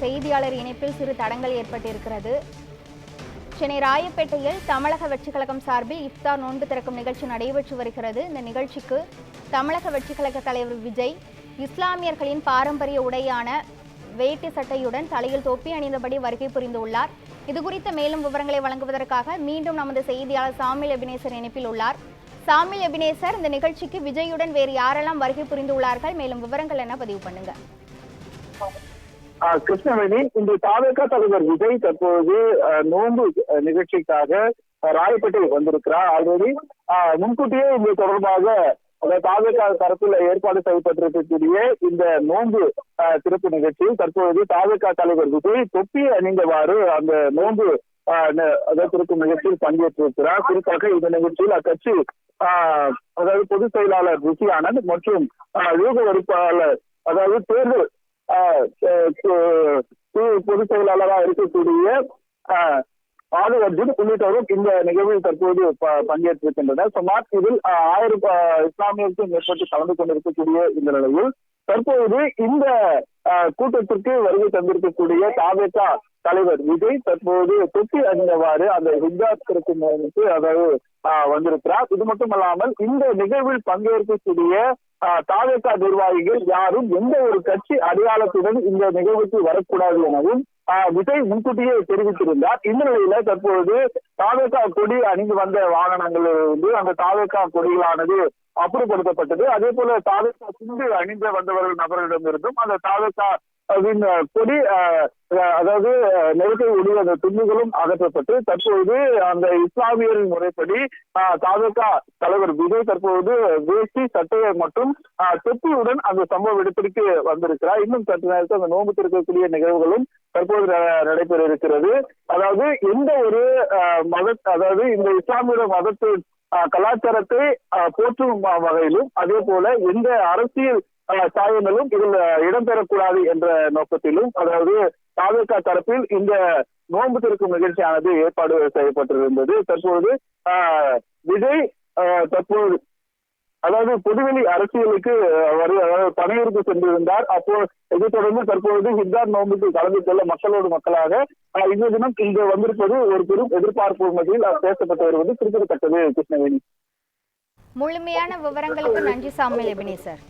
செய்தியாளர் இணைப்பில் சிறு தடங்கள் ஏற்பட்டிருக்கிறது. சென்னை ராயப்பேட்டையில் தமிழக வெற்றிக் கழகம் சார்பில் இஃப்தார் நோன்பு திறக்கும் நிகழ்ச்சி நடைபெற்று வருகிறது. இந்த நிகழ்ச்சிக்கு தமிழக வெற்றிக் கழக தலைவர் விஜய் இஸ்லாமியர்களின் பாரம்பரிய உடையான வேட்டி சட்டையுடன் தலையில் தொப்பி அணிந்தபடி வருகை புரிந்துள்ளார். இதுகுறித்த மேலும் விவரங்களை வழங்குவதற்காக மீண்டும் நமது செய்தியாளர் சாமில் எபினேசர் இணைப்பில் உள்ளார். சாமில் எபினேசர், இந்த நிகழ்ச்சிக்கு விஜயுடன் வேறு யாரெல்லாம் வருகை புரிந்துள்ளார்கள்? மேலும் விவரங்கள் என்ன பதிவு பண்ணுங்க. கிருஷ்ணவேணி, இன்று தாவேகா தலைவர் விஜய் தற்போது நோன்பு நிகழ்ச்சிக்காக ராயப்பேட்டை வந்திருக்கிறார். ஆல்ரெடி முன்கூட்டியே இது தொடர்பாக தாவேகா தரப்பில் ஏற்பாடு செய்யப்பட்டிருக்கக்கூடிய இந்த நோன்பு சிறப்பு நிகழ்ச்சியில் தற்போது தாவேகா தலைவர் விஜய் தொப்பி அணிந்தவாறு அந்த நோன்பு திருக்கும் நிகழ்ச்சியில் பங்கேற்றிருக்கிறார். குறிப்பாக இந்த நிகழ்ச்சியில் அக்கட்சி அதாவது பொதுச் செயலாளர் ருசி ஆனந்த் மற்றும் யூக வகுப்பாளர் அதாவது தேர்தல் பொதுச் செயலாளராக இருக்கக்கூடிய ஆலு அர்ஜுன் உள்ளிட்டவரும் இந்த நிகழ்வில் தற்போது பங்கேற்றிருக்கின்றனர். சுமார் இதில் 1000 இஸ்லாமியருக்கும் மேற்பட்டு கலந்து கொண்டிருக்கக்கூடிய இந்த நிலையில் தற்போது இந்த கூட்டத்திற்கு வருகை தந்திருக்கக்கூடிய தாவேகா தலைவர் விஜய் தற்போது தொப்பி அணிந்தவாறு அந்த ஹிஜாப் திறக்கும் அதாவது வந்திருக்கிறார். இது மட்டுமல்லாமல் இந்த நிகழ்வில் பங்கேற்கக்கூடிய தாவேகா நிர்வாகிகள் யாரும் எந்த ஒரு கட்சி அடையாளத்துடன் இந்த நிகழ்வுக்கு வரக்கூடாது எனவும் விஜய் முன்கூட்டியே தெரிவித்திருந்தார். இந்த நிலையில தற்போது தாவேகா கொடி அணிந்து வந்த வாகனங்களிலிருந்து அந்த தாவேகா கொடிகளானது அப்புறப்படுத்தப்பட்டது. அதே போல தாவேகா துண்டு அணிந்து வந்தவர்கள் நபர்களிடமிருந்தும் அந்த தாவேகா கொடி அதாவது நெருக்கடி ஒளி அந்த துண்டுகளும் அகற்றப்பட்டு தற்போது அந்த இஸ்லாமியரின் முறைப்படி தாவேகா தலைவர் விஜய் தற்போது வேஷ்டி சட்டையை மற்றும் தொப்பியுடன் அந்த சம்பவ இடத்திற்கு வந்திருக்கிறார். இன்னும் சற்று நேரத்தில் அந்த நோன்பு இருக்கக்கூடிய நிகழ்வுகளும் தற்போது நடைபெற இருக்கிறது. அதாவது எந்த ஒரு அதாவது இந்த இஸ்லாமிய மதத்தின் கலாச்சாரத்தை போற்றும் வகையிலும் அதே போல எந்த அரசியல் சாயங்களும் இதில் இடம்பெறக்கூடாது என்ற நோக்கத்திலும் அதாவது தாவேகா தரப்பில் இந்த நோன்பு திறக்கும் நிகழ்ச்சியானது ஏற்பாடு செய்யப்பட்டிருந்தது. தற்போது விஜய் தற்போது அதாவது பொதுவெளி அரசியலுக்கு பணியிற்கு சென்றிருந்தார். அப்போ இதை தொடர்ந்து தற்போது ஹிஜாப் நோன்புக்கு கலந்து கொள்ள மக்களோடு மக்களாக இந்த தினம் இங்கு வந்திருப்பது ஒரு பெரும் எதிர்பார்ப்பு மத்தியில் பேசப்பட்டு வருவது குறிப்பிடத்தக்கது. கிருஷ்ணவேணி, முழுமையான விவரங்களுக்கு நன்றி சாமில் எபினேசர்.